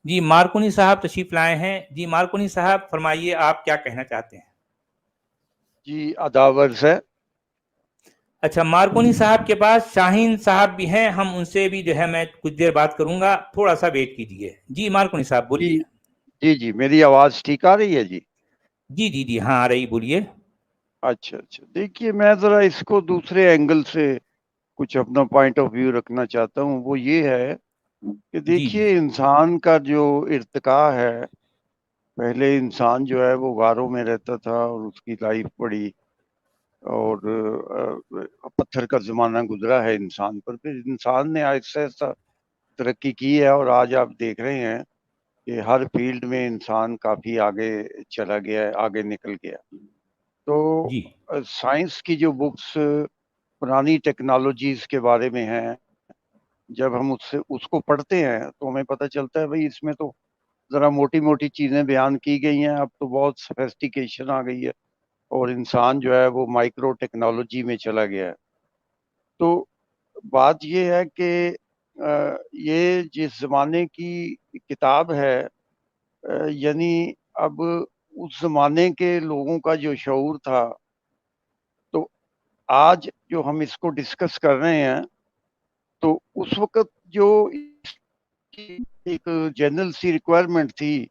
جی Marconi صاحب تشریف لائے ہیں. جی مارکونی صاحب فرمائیے آپ کیا کہنا چاہتے ہیں. جی اداورز ہے. اچھا مارکونی صاحب کے پاس شاہین صاحب بھی ہیں, ہم ان سے بھی جو ہے میں کچھ دیر بات کروں گا, تھوڑا سا ویٹ کیجیے. جی مارکونی صاحب بولیے. جی میری آواز ٹھیک آ رہی ہے جی؟ جی ہاں آ رہی, بولیے. اچھا دیکھیے میں ذرا اس کو دوسرے اینگل سے کچھ اپنا پوائنٹ آف ویو رکھنا چاہتا ہوں. وہ یہ ہے کہ جی دیکھیے انسان کا جو ارتقاء ہے, پہلے انسان جو ہے وہ غاروں میں رہتا تھا اور اس کی لائف بڑی اور پتھر کا زمانہ گزرا ہے انسان پر. پھر انسان نے آہستہ آہستہ ترقی کی ہے اور آج آپ دیکھ رہے ہیں کہ ہر فیلڈ میں انسان کافی آگے چلا گیا ہے, آگے نکل گیا. تو جی سائنس کی جو بکس پرانی ٹیکنالوجیز کے بارے میں ہیں, جب ہم اس کو پڑھتے ہیں تو ہمیں پتہ چلتا ہے بھئی اس میں تو ذرا موٹی موٹی چیزیں بیان کی گئی ہیں. اب تو بہت سفیسٹیکیشن آ گئی ہے اور انسان جو ہے وہ مائکرو ٹیکنالوجی میں چلا گیا ہے. تو بات یہ ہے کہ یہ جس زمانے کی کتاب ہے, یعنی اب اس زمانے کے لوگوں کا جو شعور تھا, تو آج جو ہم اس کو ڈسکس کر رہے ہیں تو اس وقت جو ایک جنرل سی ریکوائرمنٹ تھی,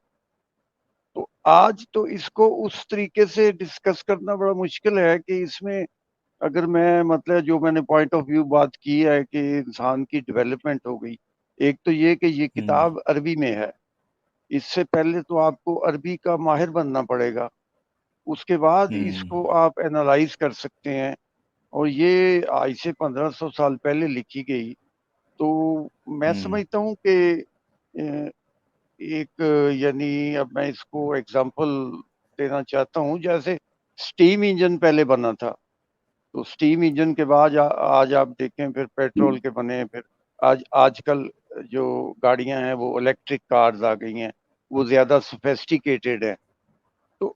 تو آج تو اس کو اس طریقے سے ڈسکس کرنا بڑا مشکل ہے کہ اس میں اگر میں مطلب جو میں نے پوائنٹ آف ویو بات کی ہے کہ انسان کی ڈیولپمنٹ ہو گئی. ایک تو یہ کہ یہ کتاب عربی میں ہے, اس سے پہلے تو آپ کو عربی کا ماہر بننا پڑے گا, اس کے بعد اس کو آپ اینالائز کر سکتے ہیں. اور یہ آج سے 1500 سال پہلے لکھی گئی. تو میں سمجھتا ہوں کہ ایک یعنی اب میں اس کو ایگزامپل دینا چاہتا ہوں, جیسے سٹیم انجن پہلے بنا تھا, تو سٹیم انجن کے بعد آج آپ دیکھیں پھر پیٹرول کے بنے, پھر آج کل جو گاڑیاں ہیں وہ الیکٹرک کارز آ گئی ہیں, وہ زیادہ سوفیسٹیکیٹڈ ہیں. تو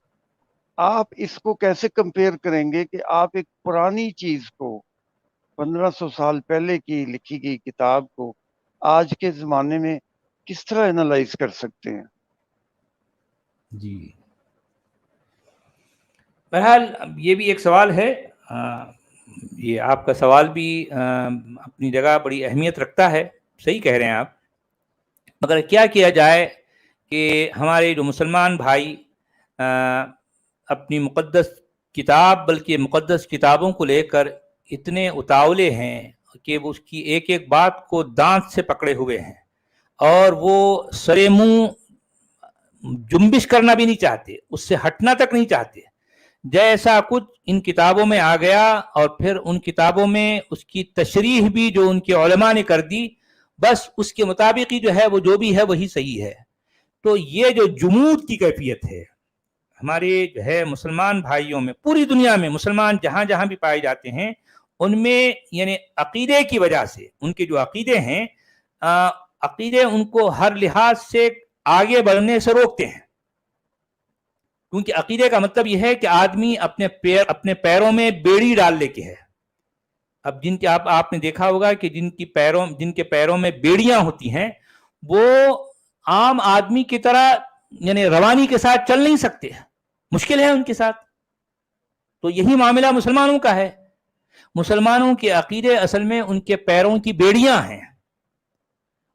آپ اس کو کیسے کمپیئر کریں گے کہ آپ ایک پرانی چیز کو 1500 سال پہلے کی لکھی گئی کتاب کو آج کے زمانے میں کس طرح اینالائز کر سکتے ہیں؟ جی بہرحال یہ بھی ایک سوال ہے. یہ آپ کا سوال بھی اپنی جگہ بڑی اہمیت رکھتا ہے, صحیح کہہ رہے ہیں آپ. مگر کیا کیا جائے کہ ہمارے جو مسلمان بھائی اپنی مقدس کتاب بلکہ مقدس کتابوں کو لے کر اتنے اتاولے ہیں کہ وہ اس کی ایک ایک بات کو دانت سے پکڑے ہوئے ہیں, اور وہ سرے منہ جنبش کرنا بھی نہیں چاہتے, اس سے ہٹنا تک نہیں چاہتے. جیسا کچھ ان کتابوں میں آ گیا اور پھر ان کتابوں میں اس کی تشریح بھی جو ان کے علماء نے کر دی, بس اس کے مطابق ہی جو ہے وہ جو بھی ہے وہی صحیح ہے. تو یہ جو جمود کی کیفیت ہے ہمارے جو ہے مسلمان بھائیوں میں, پوری دنیا میں مسلمان جہاں جہاں بھی پائے جاتے ہیں, ان میں یعنی عقیدے کی وجہ سے ان کے جو عقیدے ہیں, عقیدے ان کو ہر لحاظ سے آگے بڑھنے سے روکتے ہیں. کیونکہ عقیدے کا مطلب یہ ہے کہ آدمی اپنے پیروں میں بیڑی ڈال لے کے ہے. اب جن کے آپ نے دیکھا ہوگا کہ جن کے پیروں میں بیڑیاں ہوتی ہیں, وہ عام آدمی کی طرح یعنی روانی کے ساتھ چل نہیں سکتے, مشکل ہے ان کے ساتھ. تو یہی معاملہ مسلمانوں کا ہے. مسلمانوں کے عقیدے اصل میں ان کے پیروں کی بیڑیاں ہیں.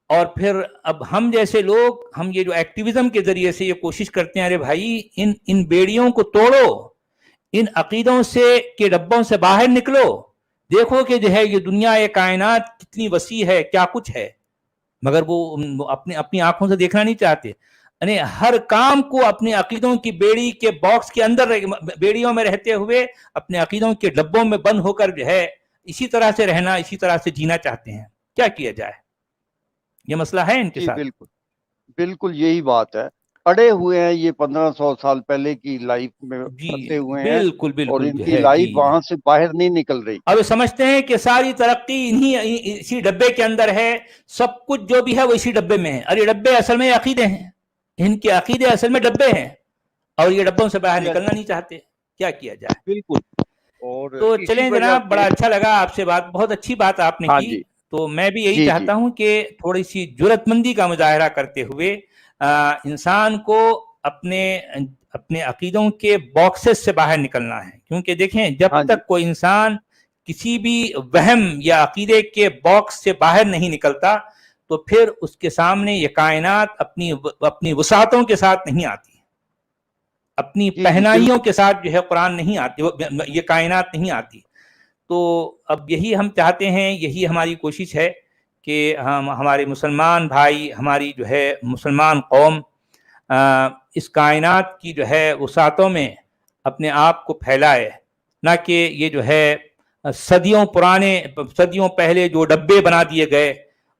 اور پھر اب ہم جیسے لوگ, ہم یہ جو ایکٹیویزم کے ذریعے سے یہ کوشش کرتے ہیں, ارے بھائی ان بیڑیوں کو توڑو, ان عقیدوں سے کے ڈبوں سے باہر نکلو, دیکھو کہ جو ہے یہ دنیا یہ کائنات کتنی وسیع ہے, کیا کچھ ہے. مگر وہ اپنی آنکھوں سے دیکھنا نہیں چاہتے. یعنی ہر کام کو اپنے عقیدوں کی بیڑی کے باکس کے اندر بیڑیوں میں رہتے ہوئے اپنے عقیدوں کے ڈبوں میں بند ہو کر جو ہے اسی طرح سے رہنا, اسی طرح سے جینا چاہتے ہیں. کیا کیا جائے؟ یہ مسئلہ ہے ان کے ساتھ. بالکل یہی بات ہے. اڑے ہوئے ہیں یہ 1500 سال پہلے کی لائف میں جی پھنسے ہوئے ہیں, بالکل اور بالکل ان جو کی ہے لائف جی. وہاں سے باہر نہیں نکل رہی. اب سمجھتے ہیں کہ ساری ترقی اسی ڈبے کے اندر ہے, سب کچھ جو بھی ہے وہ اسی ڈبے میں ہے. ارے ڈبے اصل میں عقیدے ہیں, ان کے عقیدے اصل میں ڈبے ہیں, اور یہ ڈبوں سے باہر نکلنا نہیں چاہتے. کیا کیا جائے؟ بالکل. اور تو اسی چلیں وجہ جناب, سے بڑا اچھا لگا آپ سے بات, بہت اچھی بات آپ نے ہاں کی. جی تو میں بھی یہی جی چاہتا ہوں کہ تھوڑی سی جرات مندی کا مظاہرہ کرتے ہوئے انسان کو اپنے عقیدوں کے باکسز سے باہر نکلنا ہے. کیونکہ دیکھیں جب تک کوئی انسان کسی بھی وہم یا عقیدے کے باکس سے باہر نہیں نکلتا تو پھر اس کے سامنے یہ کائنات اپنی وسعتوں کے ساتھ نہیں آتی, اپنی پہنائیوں کے ساتھ جو ہے قرآن نہیں آتی, یہ کائنات نہیں آتی. تو اب یہی ہم چاہتے ہیں, یہی ہماری کوشش ہے کہ ہمارے مسلمان بھائی, ہماری جو ہے مسلمان قوم اس کائنات کی جو ہے وسعتوں میں اپنے آپ کو پھیلائے, نہ کہ یہ جو ہے صدیوں پہلے جو ڈبے بنا دیے گئے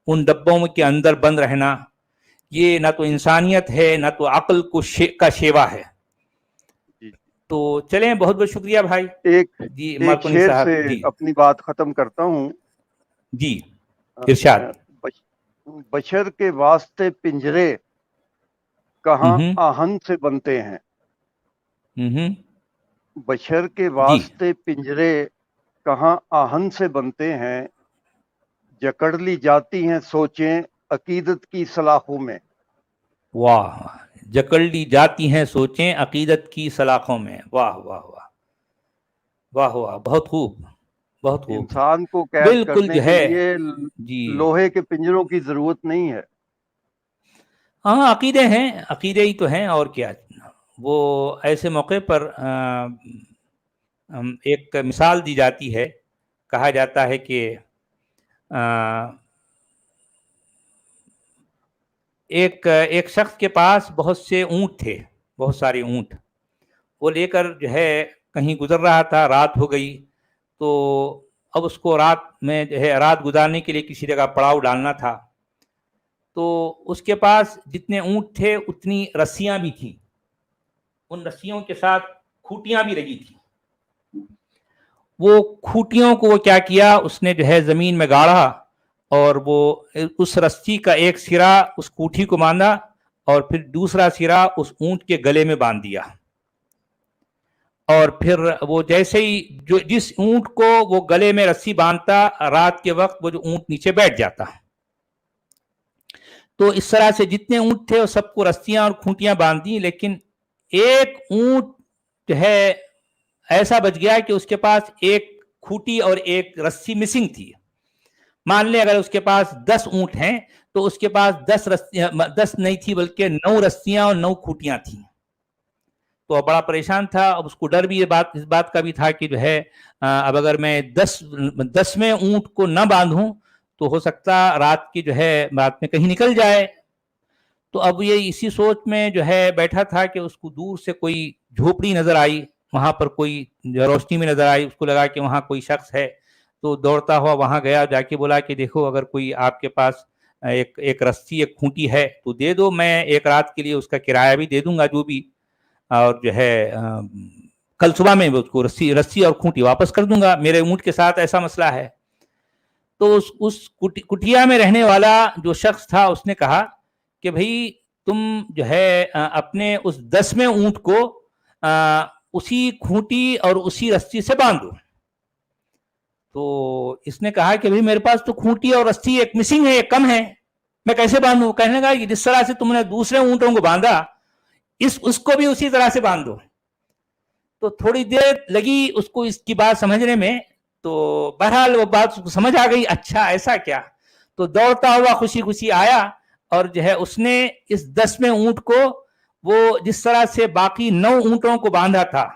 ان ڈبوں کے اندر بند رہنا. یہ نہ تو انسانیت ہے نہ تو عقل کا شیوا ہے. تو چلیں, بہت بہت شکریہ بھائی. ایک شعر سے اپنی بات ختم کرتا ہوں. جی ارشاد. بشر کے واسطے پنجرے کہاں آہن سے بنتے ہیں, بشر کے واسطے پنجرے کہاں آہن سے بنتے ہیں, جکڑ لی جاتی ہیں سوچیں عقیدت کی سلاخوں میں. واہ, جکڑ لی جاتی ہیں سوچیں عقیدت کی سلاخوں میں. واہ واہ واہ واہ واہ, بہت خوب بہت خوب. انسان کو قید کرنے کے لیے لوہے کے پنجروں کی ضرورت نہیں ہے. ہاں عقیدے ہیں, عقیدے ہی تو ہیں, اور کیا. وہ ایسے موقع پر ایک مثال دی جاتی ہے, کہا جاتا ہے کہ ایک شخص کے پاس بہت سے اونٹ تھے, بہت سارے اونٹ. وہ لے کر جو ہے کہیں گزر رہا تھا, رات ہو گئی, تو اب اس کو رات میں جو ہے رات گزارنے کے لیے کسی جگہ پڑاؤ ڈالنا تھا. تو اس کے پاس جتنے اونٹ تھے اتنی رسیاں بھی تھیں, ان رسیوں کے ساتھ کھوٹیاں بھی لگی تھیں. وہ کھوٹیوں کو وہ کیا کیا, اس نے جو ہے زمین میں گاڑا, اور وہ اس رسی کا ایک سرا اس کوٹھی کو باندھا اور پھر دوسرا سرا اس اونٹ کے گلے میں باندھ دیا. اور پھر وہ جیسے ہی جس اونٹ کو وہ گلے میں رسی باندھتا, رات کے وقت وہ جو اونٹ نیچے بیٹھ جاتا. تو اس طرح سے جتنے اونٹ تھے وہ سب کو رسیاں اور کھوٹیاں باندھ دی, لیکن ایک اونٹ جو ہے ایسا بچ گیا کہ اس کے پاس ایک کھوٹی اور ایک رسی مسنگ تھی. مان لیں اگر اس کے پاس 10 اونٹ ہیں تو اس کے پاس 10 نہیں تھی بلکہ 9 رسیاں اور 9 کھوٹیاں تھیں. تو بڑا پریشان تھا. اب اس کو ڈر بھی اس بات کا بھی تھا کہ جو ہے اب اگر میں 10ویں اونٹ کو نہ باندھوں تو ہو سکتا رات کی جو ہے رات میں کہیں نکل جائے. تو اب یہ اسی سوچ میں جو ہے بیٹھا تھا کہ اس کو دور سے کوئی جھوپڑی نظر آئی, وہاں پر کوئی روشنی میں نظر آئی. اس کو لگا کہ وہاں کوئی شخص ہے, تو دوڑتا ہوا وہاں گیا, جا کے بولا کہ دیکھو اگر کوئی آپ کے پاس ایک رسی ایک کھوٹی ہے تو دے دو, میں ایک رات کے لیے اس کا کرایہ بھی دے دوں گا جو بھی, اور جو ہے کل صبح میں اس کو رسی اور کھوٹی واپس کر دوں گا, میرے اونٹ کے ساتھ ایسا مسئلہ ہے. تو اس کٹیا میں رہنے والا جو شخص تھا اس نے کہا کہ بھئی تم جو ہے اپنے اس 10ویں اونٹ کو اسی کھوٹی اور اسی رسی سے باندھو. تو اس نے کہا کہ بھئی میرے پاس تو کھوٹی اور رسی ایک مسنگ ہے, ایک کم ہے, میں کیسے باندھوں. کہنے لگا کہ جس طرح سے تم نے دوسرے اونٹوں کو باندھا اس کو بھی اسی طرح سے باندھ دو. تو تھوڑی دیر لگی اس کو اس کی بات سمجھنے میں, تو بہرحال وہ بات سمجھ آ گئی, اچھا ایسا کیا. تو دوڑتا ہوا خوشی خوشی آیا, اور جو ہے اس نے اس 10ویں اونٹ کو وہ جس طرح سے باقی 9 اونٹوں کو باندھا تھا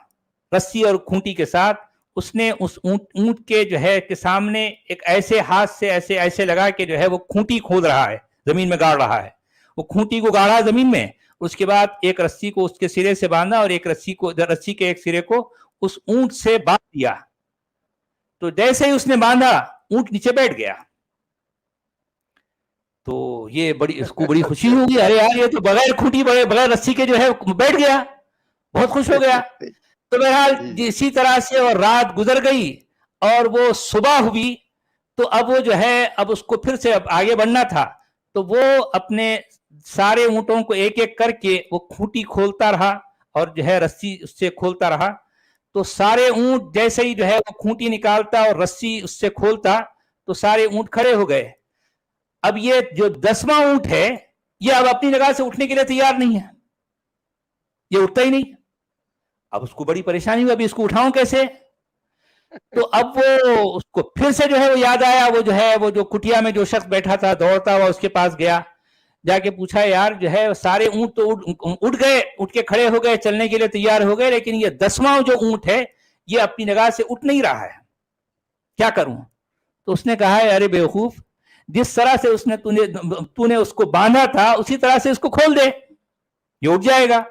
رسی اور کھونٹی کے ساتھ, اس نے اس اونٹ کے جو ہے کے سامنے ایک ایسے ہاتھ سے ایسے لگا کہ جو ہے وہ کھونٹی کھود رہا ہے, زمین میں گاڑ رہا ہے. وہ کھونٹی کو گاڑا زمین میں, اس کے بعد ایک رسی کو اس کے سرے سے باندھا اور ایک رسی کے ایک سرے کو اس اونٹ سے باندھ دیا. تو جیسے ہی اس نے باندھا اونٹ نیچے بیٹھ گیا. تو یہ اس کو بڑی خوشی ہوگی, ارے یار یہ تو بغیر کھوٹی بغیر رسی کے جو ہے بیٹھ گیا, بہت خوش ہو گیا. تو بہرحال اسی طرح سے اور رات گزر گئی اور وہ صبح ہوئی. تو اب وہ جو ہے اب اس کو پھر سے آگے بڑھنا تھا, تو وہ اپنے سارے اونٹوں کو ایک ایک کر کے وہ کھوٹی کھولتا رہا اور جو ہے رسی اس سے کھولتا رہا. تو سارے اونٹ جیسے ہی جو ہے وہ کھوٹی نکالتا اور رسی اس سے کھولتا تو سارے اونٹ کھڑے ہو گئے. اب یہ جو 10واں اونٹ ہے یہ اب اپنی جگہ سے اٹھنے کے لیے تیار نہیں ہے, یہ اٹھتا ہی نہیں. اب اس کو بڑی پریشانی ہوئی, ابھی اس کو اٹھاؤں کیسے؟ تو اب وہ اس کو پھر سے جو ہے وہ یاد آیا, وہ جو کٹیا میں جو شخص بیٹھا تھا دوڑتا ہوا اس کے پاس گیا, جا کے پوچھا یار جو ہے سارے اونٹ تو اٹھ گئے, اٹھ کے کھڑے ہو گئے, چلنے کے لیے تیار ہو گئے, لیکن یہ 10واں جو اونٹ ہے یہ اپنی جگہ سے اٹھ نہیں رہا ہے, کیا کروں؟ تو اس نے کہا ہے ارے بیوقوف, جس طرح سے تو نے اس کو باندھا تھا اسی طرح سے اس کو کھول دے, یہ اٹھ جائے گا.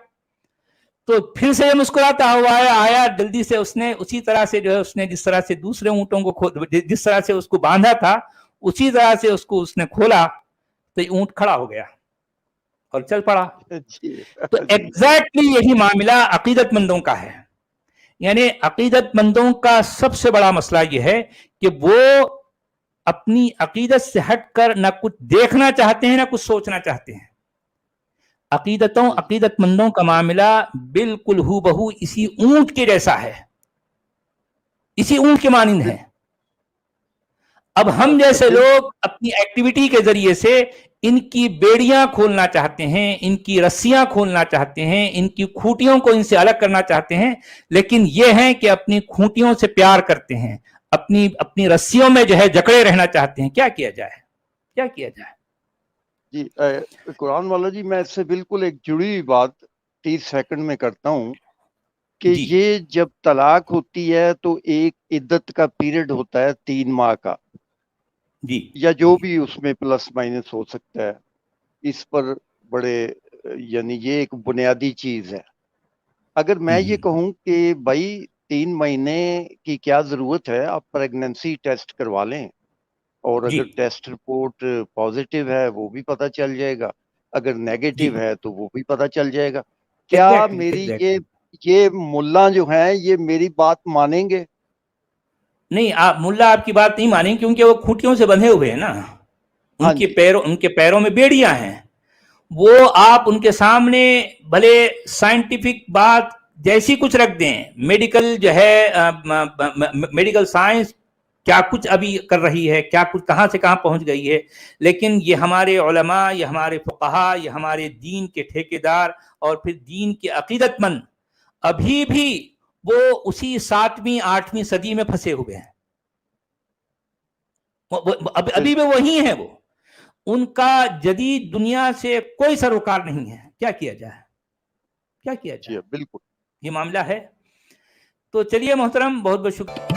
تو پھر سے یہ مسکراتا ہوا آیا جلدی سے, اس نے اسی طرح سے جو ہے اس نے جس طرح سے دوسرے اونٹوں کو جس طرح سے اس کو باندھا تھا اسی طرح سے اس کو اس نے کھولا, تو یہ اونٹ کھڑا ہو گیا اور چل پڑا. تو ایگزیکٹلی یہی معاملہ عقیدت مندوں کا ہے. یعنی عقیدت مندوں کا سب سے بڑا مسئلہ یہ ہے کہ وہ اپنی عقیدت سے ہٹ کر نہ کچھ دیکھنا چاہتے ہیں نہ کچھ سوچنا چاہتے ہیں. عقیدت مندوں کا معاملہ بالکل ہو بہو اسی اونٹ کے جیسا ہے, اسی اونٹ کے مانند ہے. اب ہم جیسے لوگ اپنی ایکٹیویٹی کے ذریعے سے ان کی بیڑیاں کھولنا چاہتے ہیں, ان کی رسیاں کھولنا چاہتے ہیں, ان کی کھوٹیوں کو ان سے الگ کرنا چاہتے ہیں, لیکن یہ ہے کہ اپنی کھوٹیوں سے پیار کرتے ہیں, اپنی رسیوں میں جو ہے جکڑے رہنا چاہتے ہیں. کیا کیا جائے, کیا کیا جائے؟ جی قرآن والا جی, میں اس سے بالکل ایک جڑی ہوئی بات 30 سیکنڈ میں کرتا ہوں کہ جی. یہ جب طلاق ہوتی ہے تو ایک عدت کا پیریڈ ہوتا ہے 3 ماہ کا, جی, یا جو بھی اس میں پلس مائنس ہو سکتا ہے. اس پر بڑے یعنی یہ ایک بنیادی چیز ہے. اگر میں یہ کہوں کہ بھائی 3 مہینے کی کیا ضرورت ہے, آپ پریگننسی ٹیسٹ کروا لیں, اور جی, اگر ٹیسٹ رپورٹ پازیٹیو ہے وہ بھی پتہ چل جائے گا, اگر نیگیٹو ہے تو وہ بھی پتہ چل جائے گا. کیا میری یہ ملا جو ہیں یہ میری بات مانیں گے؟ نہیں, ملا آپ کی بات نہیں مانیں, کیونکہ وہ کھوٹیوں سے بندھے ہوئے ہیں نا, ان کے پیروں میں بیڑیاں ہیں. وہ آپ ان کے سامنے بھلے سائنٹیفک بات جیسی کچھ رکھ دیں, میڈیکل جو ہے میڈیکل سائنس کیا کچھ ابھی کر رہی ہے, کیا کچھ کہاں سے کہاں پہنچ گئی ہے, لیکن یہ ہمارے علماء, یہ ہمارے فقہا, یہ ہمارے دین کے ٹھیکیدار اور پھر دین کے عقیدت مند ابھی بھی وہ اسی 7ویں 8ویں صدی میں پھنسے ہوئے ہیں. ابھی بھی وہی ہیں, وہ ان کا جدید دنیا سے کوئی سروکار نہیں ہے. کیا کیا جائے, کیا کیا جائے؟ بالکل یہ معاملہ ہے. تو چلیے محترم, بہت بہت شکریہ.